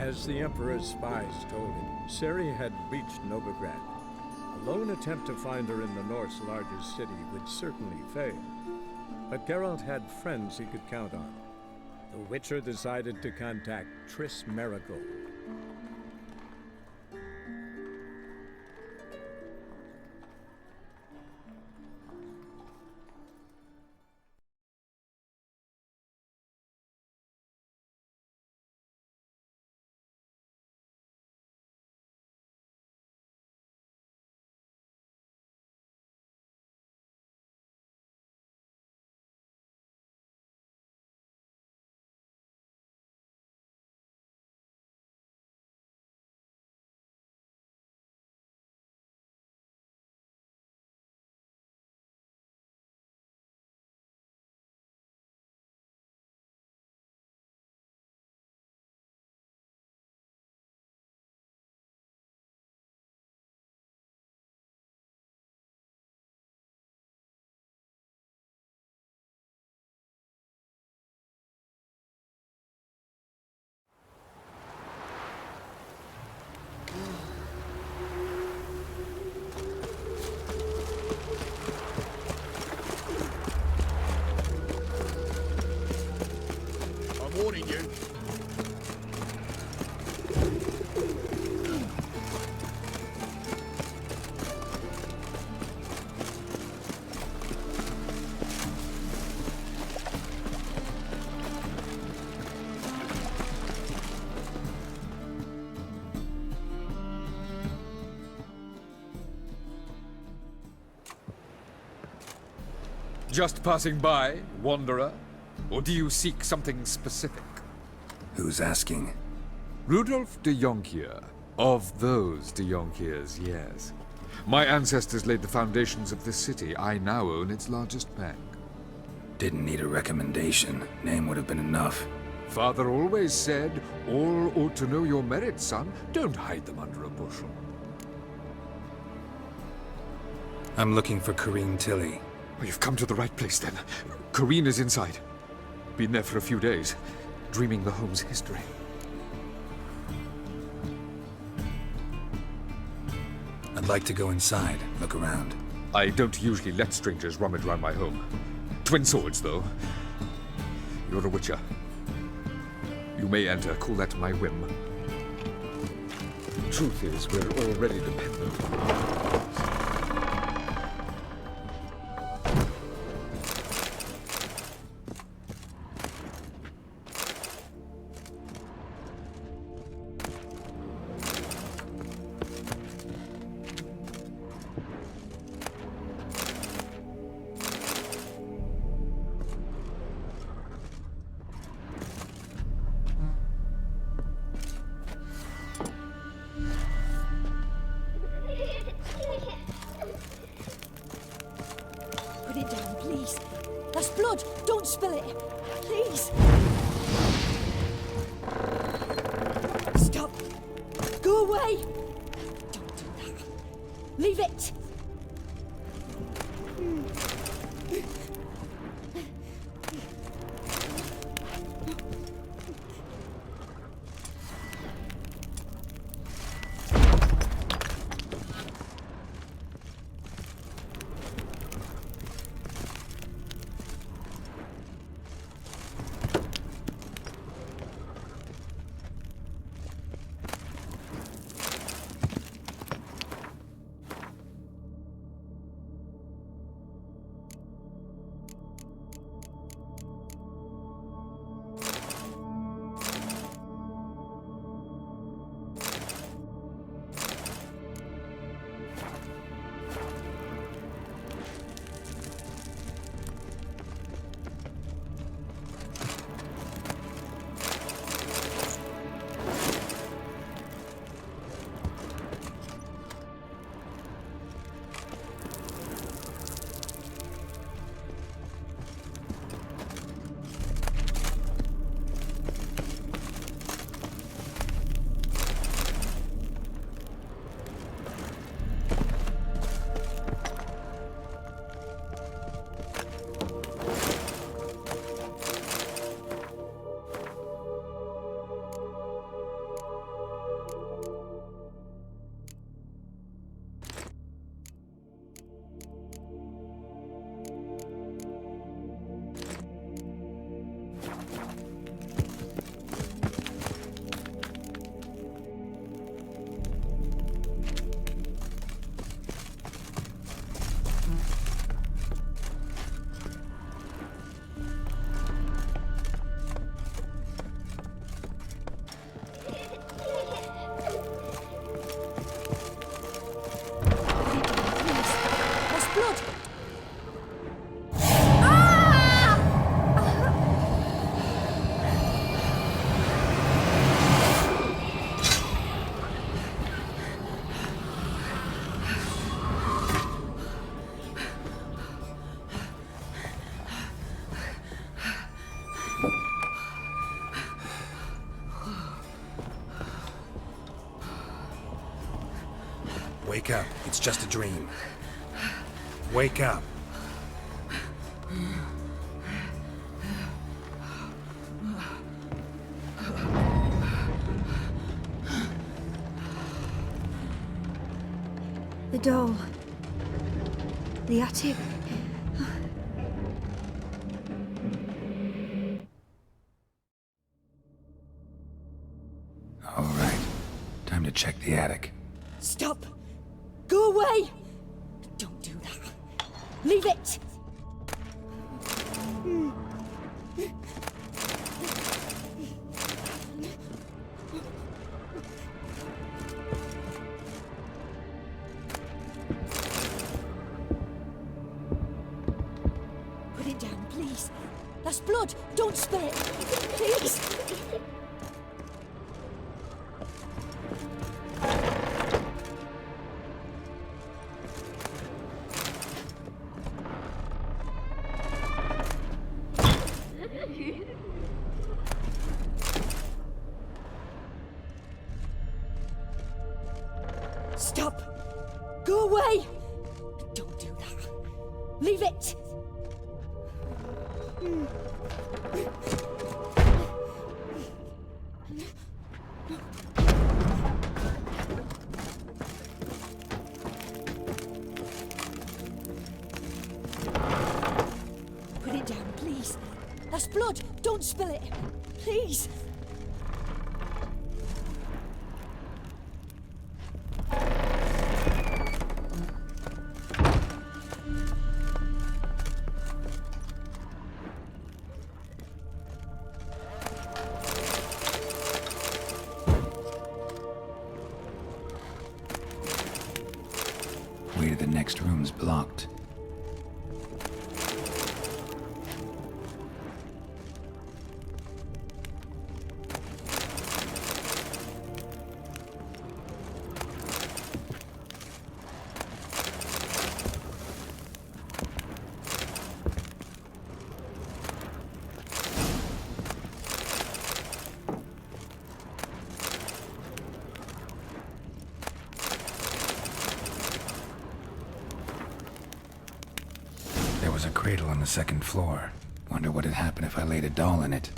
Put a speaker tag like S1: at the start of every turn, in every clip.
S1: As the Emperor's spies told him, Ciri had reached Novigrad. A lone attempt to find her in the North's largest city would certainly fail. But Geralt had friends he could count on. The Witcher decided to contact Triss Merigold.
S2: Warning you.
S3: Just passing by, wanderer? Or do you seek something specific?
S4: Who's asking?
S3: Rudolf de Jonkier. Of those de Jonkiers, yes. My ancestors laid the foundations of this city. I now own its largest bank.
S4: Didn't need a recommendation. Name would have been enough.
S3: Father always said, all ought to know your merits, son. Don't hide them under a bushel.
S4: I'm looking for Corrine Tilly.
S3: Well, you've come to the right place, then. Corrine is inside. Been there for a few days, dreaming the home's history.
S4: I'd like to go inside, look around.
S3: I don't usually let strangers rummage around my home. Twin swords, though. You're a witcher. You may enter, call that my whim. Truth is, we're already dependent on you.
S5: Put it down, please. That's blood. Don't spill it. Please. Stop. Go away. Don't do that. Leave it.
S4: it's just a dream. Wake up.
S5: The doll. The attic.
S4: All right. Time to check the attic.
S5: Stop! Go away! Don't do that. Leave it! Put it down, please. That's blood! Don't spill it! Please! Stop! Go away! Don't do that. Leave it! Put it down, please. That's blood! Don't spill it! Please!
S4: Way to the next room's blocked. There was a cradle on the second floor. Wonder what'd happen if I laid a doll in it.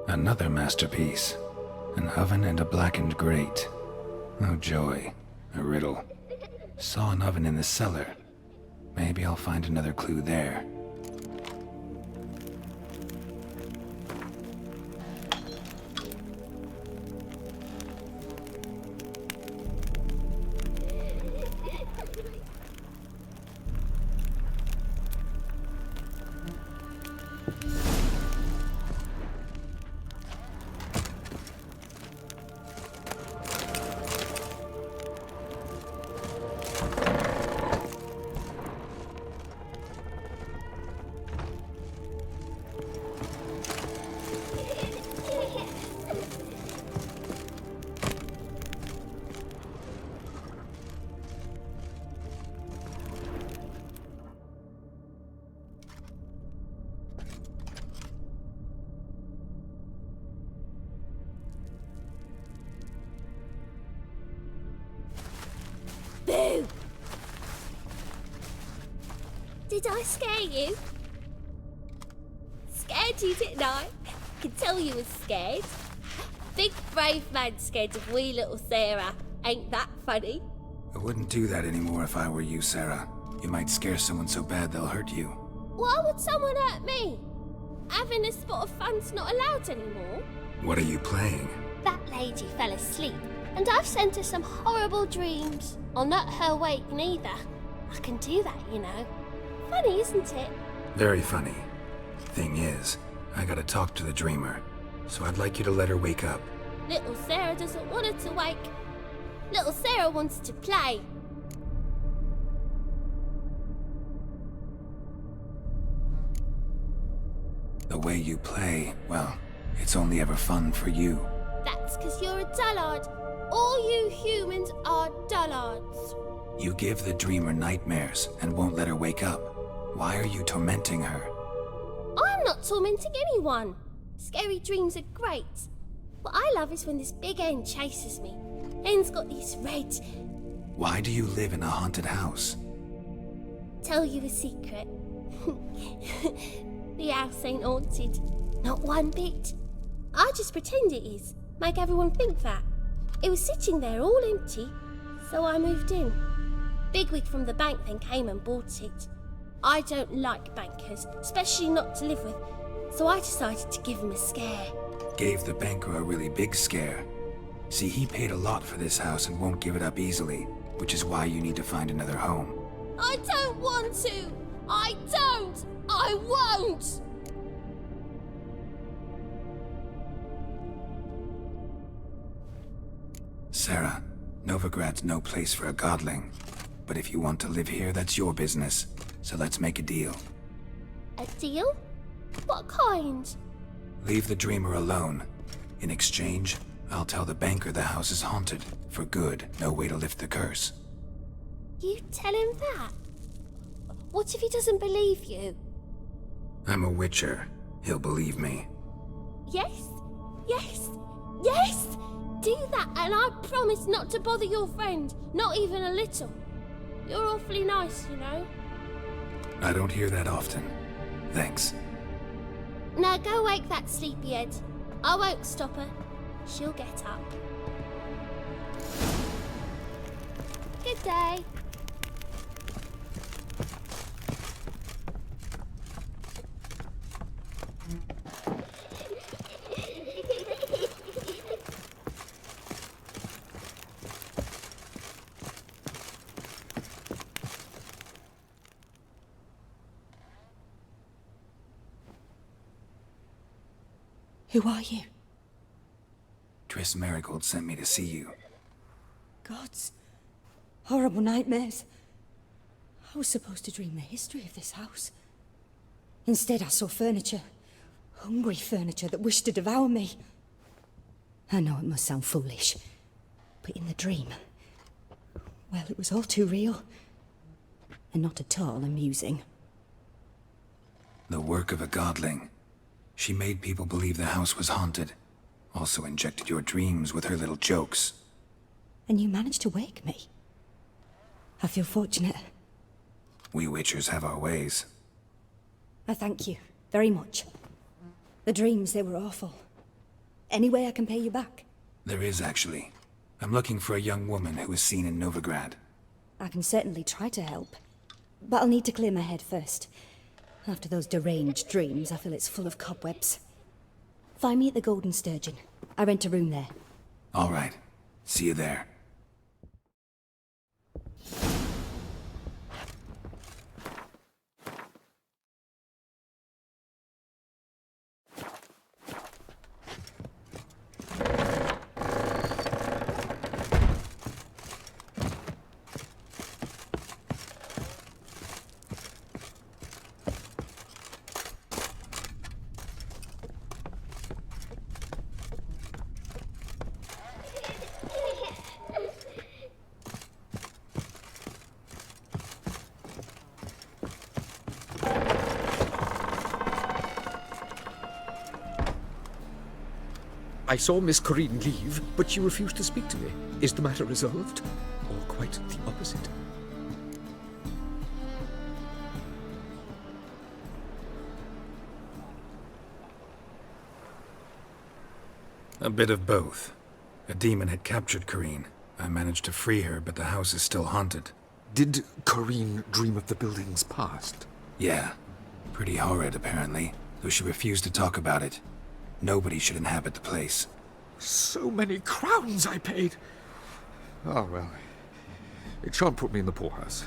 S4: Another masterpiece. An oven and a blackened grate. Oh joy. A riddle. Saw an oven in the cellar. Maybe I'll find another clue there.
S2: Boo! Did I scare you? Scared you, didn't I? Could tell you was scared. Big brave man scared of wee little Sarah. Ain't that funny?
S4: I wouldn't do that anymore if I were you, Sarah. You might scare someone so bad they'll hurt you.
S2: Why would someone hurt me? Having a spot of fun's not allowed anymore.
S4: What are you playing?
S2: That lady fell asleep, and I've sent her some horrible dreams. I'll not her wake neither. I can do that, you know. Funny, isn't it?
S4: Very funny. Thing is, I gotta talk to the dreamer, so I'd like you to let her wake up.
S2: Little Sarah doesn't want her to wake. Little Sarah wants to play.
S4: The way you play, well, it's only ever fun for you.
S2: That's 'cause you're a dullard. All you humans are dullards.
S4: You give the dreamer nightmares and won't let her wake up. Why are you tormenting her?
S2: I'm not tormenting anyone. Scary dreams are great. What I love is when this big hen chases me. Hen's got these red...
S4: Why do you live in a haunted house?
S2: Tell you a secret. The house ain't haunted. Not one bit. I just pretend it is. Make everyone think that. It was sitting there all empty, so I moved in. Bigwig from the bank then came and bought it. I don't like bankers, especially not to live with, so I decided to give him a scare.
S4: Gave the banker a really big scare. See, he paid a lot for this house and won't give it up easily, which is why you need to find another home.
S2: I don't want to! I don't! I won't!
S4: Sarah, Novigrad's no place for a godling. But if you want to live here, that's your business. So let's make a deal.
S2: A deal? What kind?
S4: Leave the dreamer alone. In exchange, I'll tell the banker the house is haunted. For good, no way to lift the curse.
S2: You tell him that? What if he doesn't believe you?
S4: I'm a witcher. He'll believe me.
S2: Yes, yes, yes! Do that and I promise not to bother your friend, not even a little. You're awfully nice, you know.
S4: I don't hear that often. Thanks.
S2: Now go wake that sleepyhead. I won't stop her. She'll get up. Good day.
S5: Who are you?
S4: Triss Marigold sent me to see you.
S5: Gods. Horrible nightmares. I was supposed to dream the history of this house. Instead, I saw furniture. Hungry furniture that wished to devour me. I know it must sound foolish, but in the dream, well, it was all too real. And not at all amusing.
S4: The work of a godling. She made people believe the house was haunted. Also injected your dreams with her little jokes.
S5: And you managed to wake me. I feel fortunate.
S4: We witchers have our ways.
S5: I thank you very much. The dreams, they were awful. Any way I can pay you back?
S4: There is, actually. I'm looking for a young woman who was seen in Novigrad.
S5: I can certainly try to help. But I'll need to clear my head first. After those deranged dreams, I feel it's full of cobwebs. Find me at the Golden Sturgeon. I rent a room there.
S4: All right. See you there.
S6: I saw Miss Corinne leave, but she refused to speak to me. Is the matter resolved? Or quite the opposite?
S4: A bit of both. A demon had captured Corinne. I managed to free her, but the house is still haunted.
S3: Did Corinne dream of the building's past?
S4: Yeah. Pretty horrid, apparently, though she refused to talk about it. Nobody should inhabit the place.
S3: So many crowns I paid. Oh, well. It shan't put me in the poorhouse.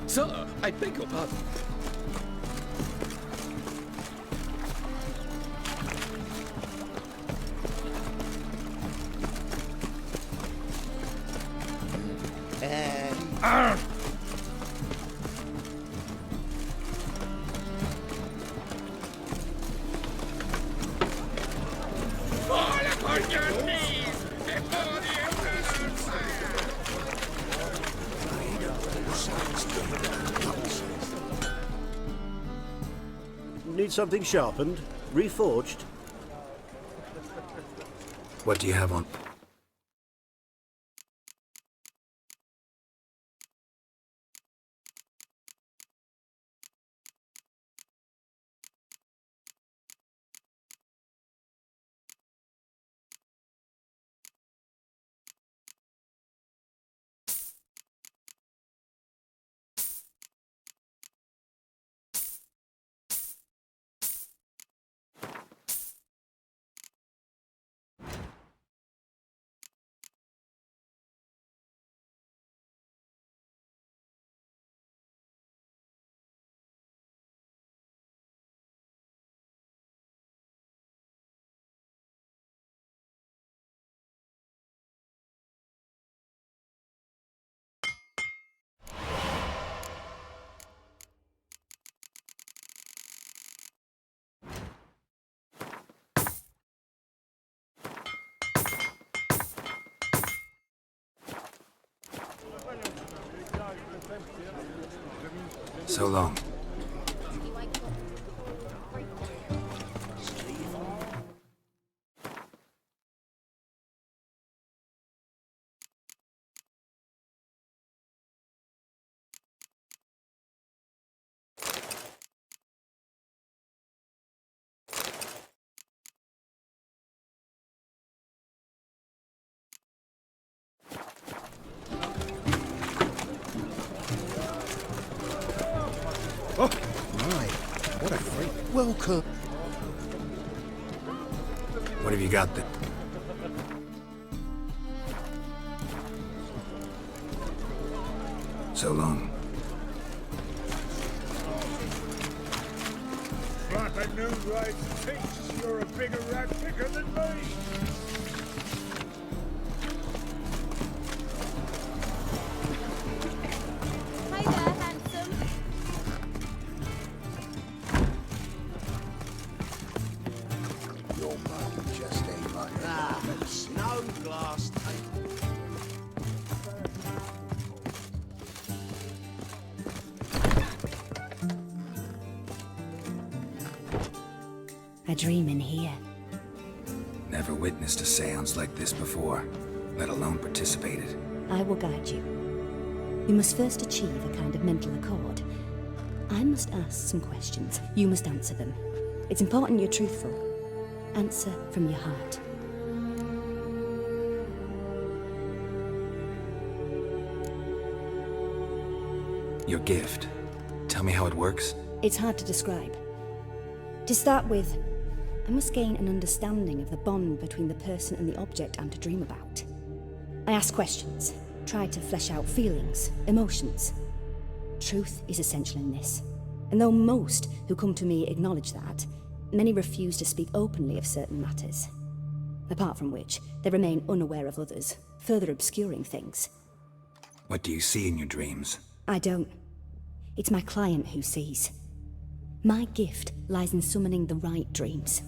S6: Sir, I beg your pardon.
S3: Fall upon your knees before the Emperor's fire!
S7: Need something sharpened? Reforged?
S4: What do you have on? So long.
S7: My, what a freak. Welcome.
S4: What have you got there? So long.
S1: Like a new right thinks you're a bigger rat picker than me.
S2: Hi there, handsome.
S8: Your money just ain't like snow glass table.
S5: I dream in here.
S4: Never witnessed a seance like this before, let alone participated.
S5: I will guide you. You must first achieve a kind of mental accord. I must ask some questions. You must answer them. It's important you're truthful. Answer from your heart.
S4: Your gift. Tell me how it works.
S5: It's hard to describe. To start with, I must gain an understanding of the bond between the person and the object I'm to dream about. I ask questions, try to flesh out feelings, emotions. Truth is essential in this. And though most who come to me acknowledge that, many refuse to speak openly of certain matters. Apart from which, they remain unaware of others, further obscuring things.
S4: What do you see in your dreams?
S5: I don't. It's my client who sees. My gift lies in summoning the right dreams.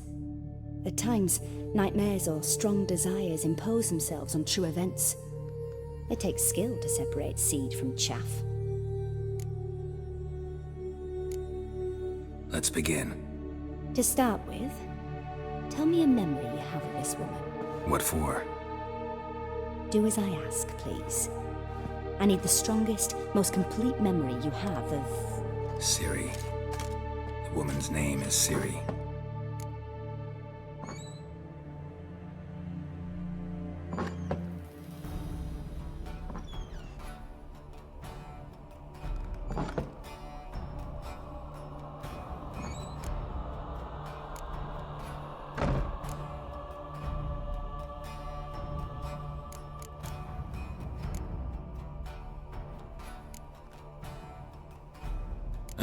S5: At times, nightmares or strong desires impose themselves on true events. It takes skill to separate seed from chaff.
S4: Let's begin.
S5: To start with, tell me a memory you have of this woman.
S4: What for?
S5: Do as I ask, please. I need the strongest, most complete memory you have of...
S4: Ciri. The woman's name is Ciri.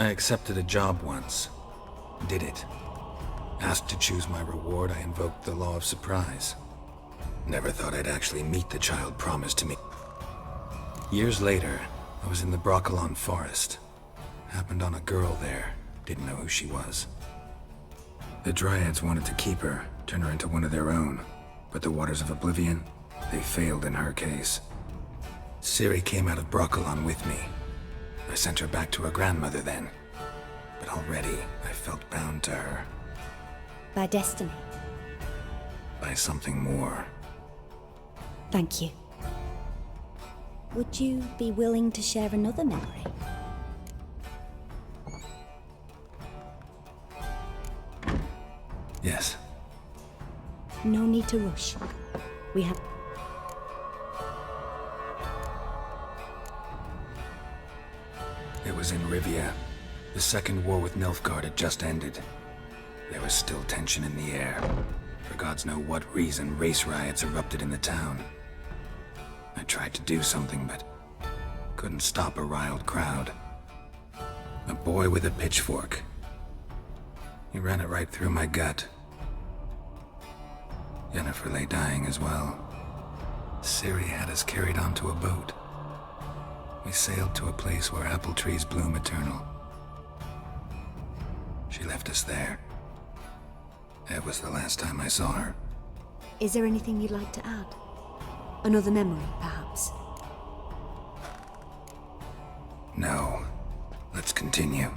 S4: I accepted a job once. Did it. Asked to choose my reward, I invoked the law of surprise. Never thought I'd actually meet the child promised to me. Years later, I was in the Broccolon forest. Happened on a girl there. Didn't know who she was. The Dryads wanted to keep her, turn her into one of their own. But the Waters of Oblivion, they failed in her case. Ciri came out of Broccolon with me. I sent her back to her grandmother then. But already, I felt bound to her.
S5: By destiny.
S4: By something more.
S5: Thank you. Would you be willing to share another memory?
S4: Yes.
S5: No need to rush. We have...
S4: It was in Rivia. The second war with Nilfgaard had just ended. There was still tension in the air. For gods know what reason, race riots erupted in the town. I tried to do something, but couldn't stop a riled crowd. A boy with a pitchfork. He ran it right through my gut. Yennefer lay dying as well. Ciri had us carried onto a boat. We sailed to a place where apple trees bloom eternal. She left us there. That was the last time I saw her.
S5: Is there anything you'd like to add? Another memory, perhaps?
S4: No. Let's continue.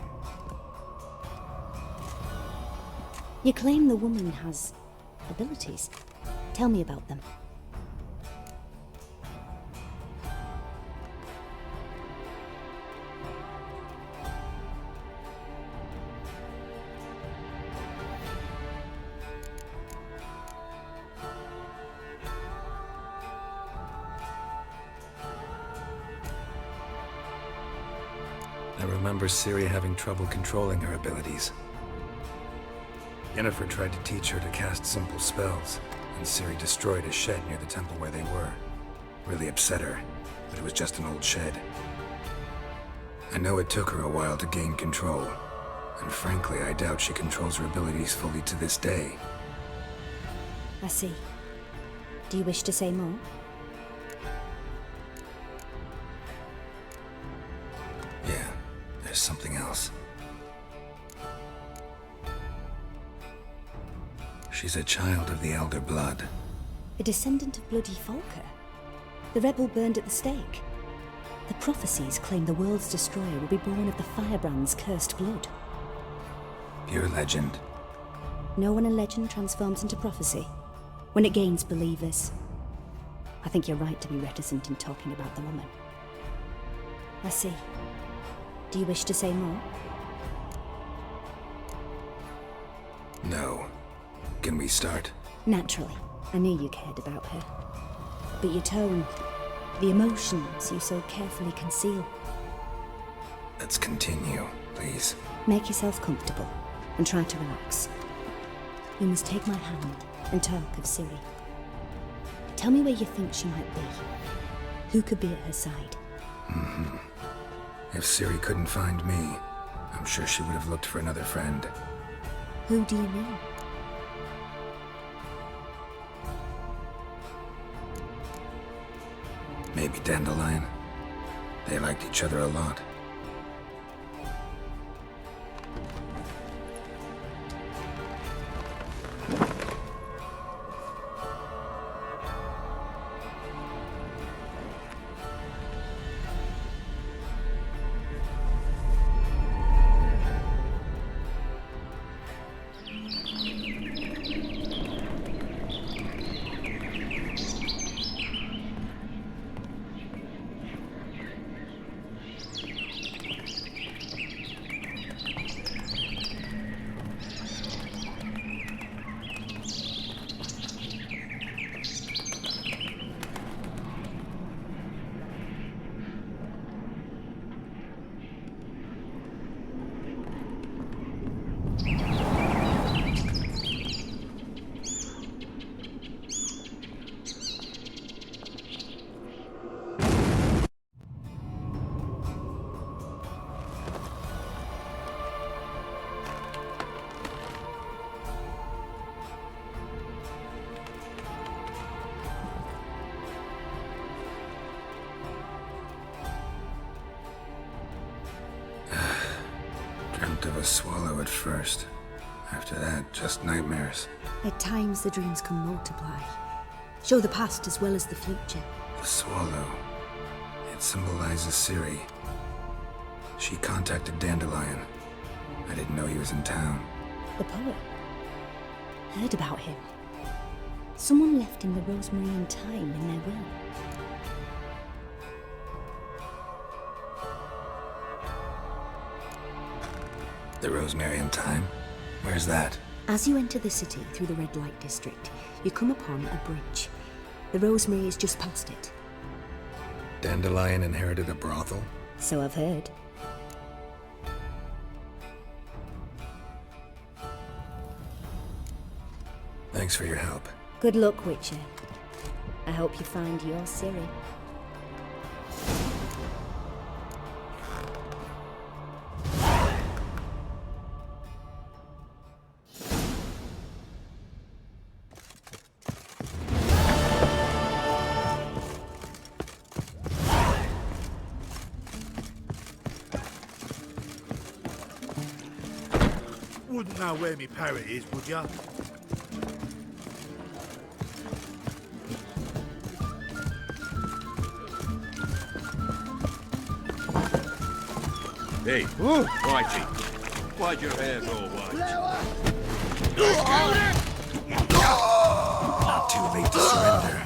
S5: You claim the woman has abilities. Tell me about them.
S4: I remember Ciri having trouble controlling her abilities. Yennefer tried to teach her to cast simple spells, and Ciri destroyed a shed near the temple where they were. Really upset her, but it was just an old shed. I know it took her a while to gain control, and frankly, I doubt she controls her abilities fully to this day.
S5: I see. Do you wish to say more?
S4: Yeah, there's something else. She's a child of the Elder Blood.
S5: A descendant of bloody Falker? The rebel burned at the stake. The prophecies claim the world's destroyer will be born of the Firebrand's cursed blood.
S4: Pure legend.
S5: Know when a legend transforms into prophecy? When it gains believers. I think you're right to be reticent in talking about the woman. I see. Do you wish to say more?
S4: No. Can we start?
S5: Naturally. I knew you cared about her. But your tone, the emotions you so carefully conceal.
S4: Let's continue, please.
S5: Make yourself comfortable and try to relax. You must take my hand and talk of Ciri. Tell me where you think she might be. Who could be at her side?
S4: If Ciri couldn't find me, I'm sure she would have looked for another friend.
S5: Who do you mean?
S4: Maybe Dandelion. They liked each other a lot. a swallow at first. After that, just nightmares.
S5: At times, the dreams can multiply. Show the past as well as the future.
S4: The swallow. It symbolizes Ciri. She contacted Dandelion. I didn't know he was in town.
S5: The poet. Heard about him. Someone left him the rosemary and thyme in their will.
S4: The rosemary and thyme? Where's that?
S5: As you enter the city through the red light district, you come upon a bridge. The rosemary is just past it.
S4: Dandelion inherited a brothel?
S5: So I've heard.
S4: Thanks for your help.
S5: Good luck, Witcher. I hope you find your Ciri.
S8: Wouldn't know where me parrot is, would ya?
S9: Hey, righty. Why'd your hair go white?
S4: Not too late to surrender.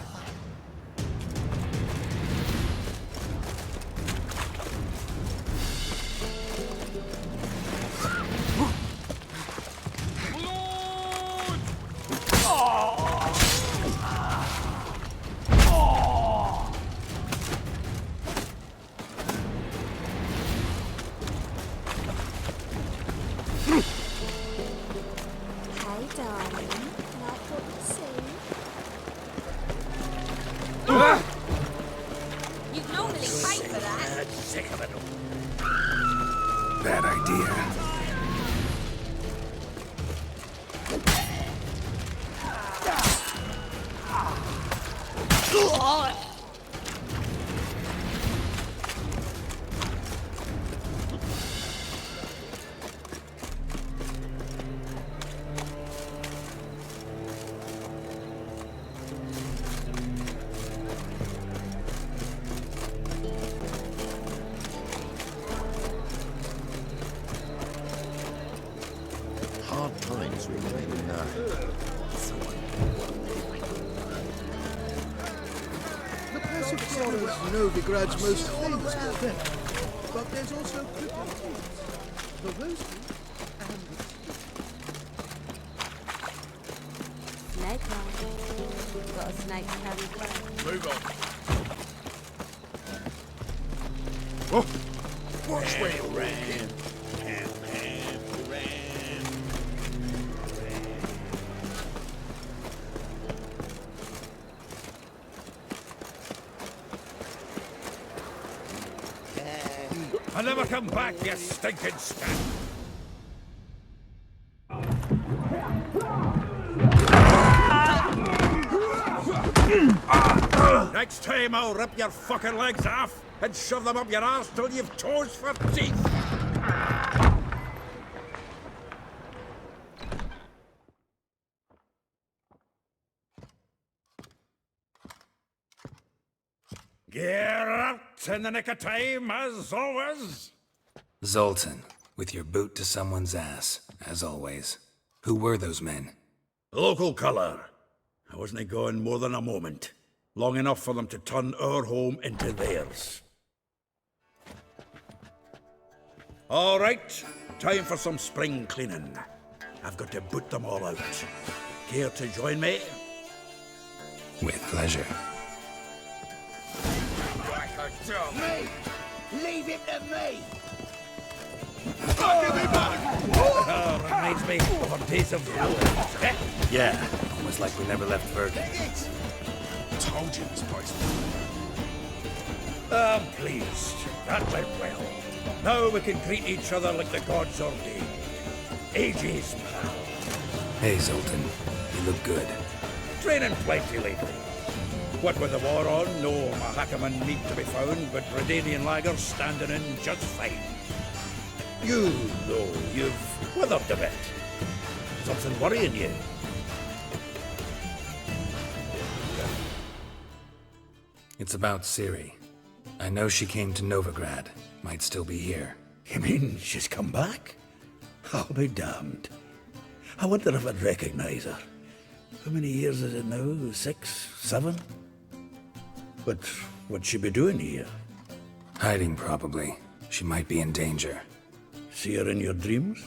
S2: Hey, darling. Like what you see?
S10: You'd normally pay for that.
S8: Sick of it all.
S4: Bad idea.
S8: Hard times remain now. The Persiflaus Novigrad's most famous event, but there's also crippling things. The roasting and the
S10: Snake eye. Got a snake carry play.
S8: Move on. Watch where you ran.
S9: I never come back, you stinking scat! Next time I'll rip your fucking legs off and shove them up your arse till you've toes for teeth! Get out in the nick of time, as always!
S4: Zoltan, with your boot to someone's ass, as always. Who were those men?
S9: Local colour. I wasn't gone more than a moment. Long enough for them to turn our home into theirs. All right, time for some spring cleaning. I've got to boot them all out. Care to join me?
S4: With pleasure.
S8: Me! Leave him to me!
S9: Oh, reminds me of a piece of wood.
S4: Yeah, almost like we never left Verdun.
S8: Told you this place.
S9: I'm pleased. That went well. Now we can greet each other like the gods ordained. Ages, pal.
S4: Hey, Zoltan. You look good.
S9: Training plenty lately. What with the war on, no Mahakaman need to be found, but Redanian lagers standing in just fine. You, though, you've withered a bit. Something worrying you?
S4: It's about Ciri. I know she came to Novigrad. Might still be here.
S9: You mean she's come back? I'll be damned. I wonder if I'd recognize her. How many years is it now? 6, 7? But what'd she be doing here?
S4: Hiding, probably. She might be in danger.
S9: See her in your dreams?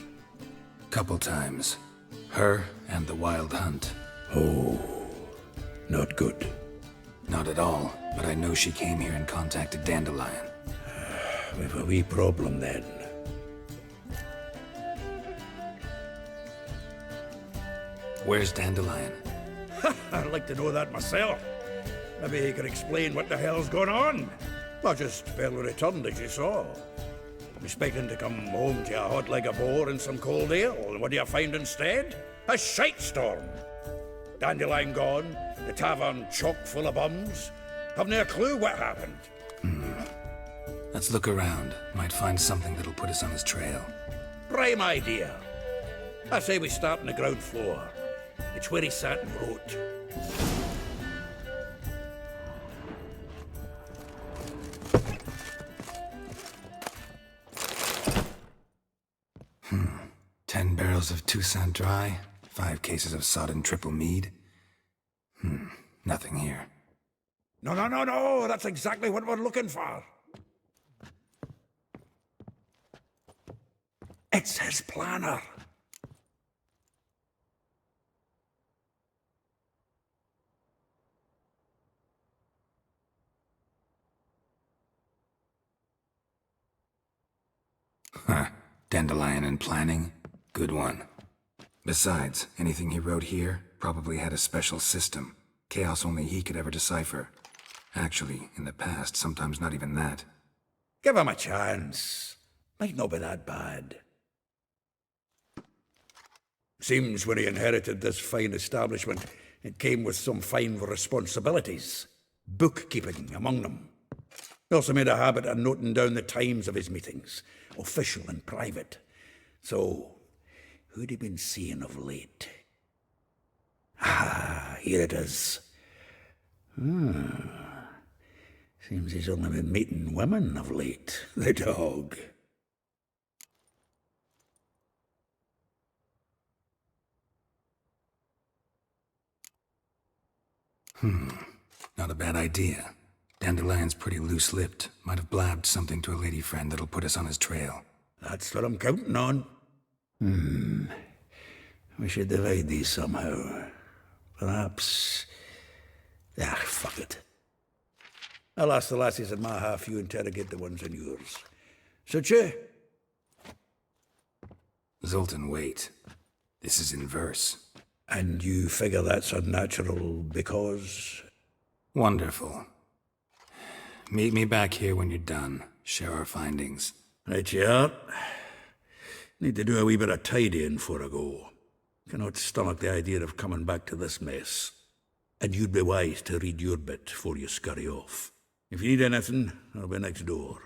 S4: Couple times. Her and the Wild Hunt.
S9: Oh, not good.
S4: Not at all, but I know she came here and contacted Dandelion.
S9: We've a wee problem then.
S4: Where's Dandelion?
S9: I'd like to know that myself. Maybe he could explain what the hell's going on. I just barely returned, as you saw. I'm expecting to come home to a hot like a boar and some cold ale, and what do you find instead? A shite storm. Dandelion gone, the tavern chock full of bums. Haven't a clue what happened.
S4: Let's look around. Might find something that'll put us on his trail.
S9: Prime idea. I say we start on the ground floor. It's where he sat and wrote.
S4: Hmm. 10 barrels of Toussaint Dry, 5 cases of sodden triple mead. Nothing here.
S9: No, that's exactly what we're looking for. It's his planner.
S4: Huh. Dandelion and planning? Good one. Besides, anything he wrote here probably had a special system. Chaos only he could ever decipher. Actually, in the past, sometimes not even that.
S9: Give him a chance. Might not be that bad. Seems when he inherited this fine establishment, it came with some fine responsibilities. Bookkeeping among them. He also made a habit of noting down the times of his meetings, official and private. So, who'd he been seeing of late? Ah, here it is. Seems he's only been meeting women of late, the dog.
S4: Not a bad idea. Dandelion's pretty loose-lipped. Might have blabbed something to a lady friend that'll put us on his trail.
S9: That's what I'm counting on. We should divide these somehow. Perhaps... fuck it. I'll ask the lassies in my half, you interrogate the ones in yours. Suit you?
S4: Zoltan, wait. This is in verse.
S9: And you figure that's unnatural because...
S4: Wonderful. Meet me back here when you're done. Share our findings.
S9: Right you are. Need to do a wee bit of tidying before I go. Cannot stomach the idea of coming back to this mess. And you'd be wise to read your bit before you scurry off. If you need anything, I'll be next door.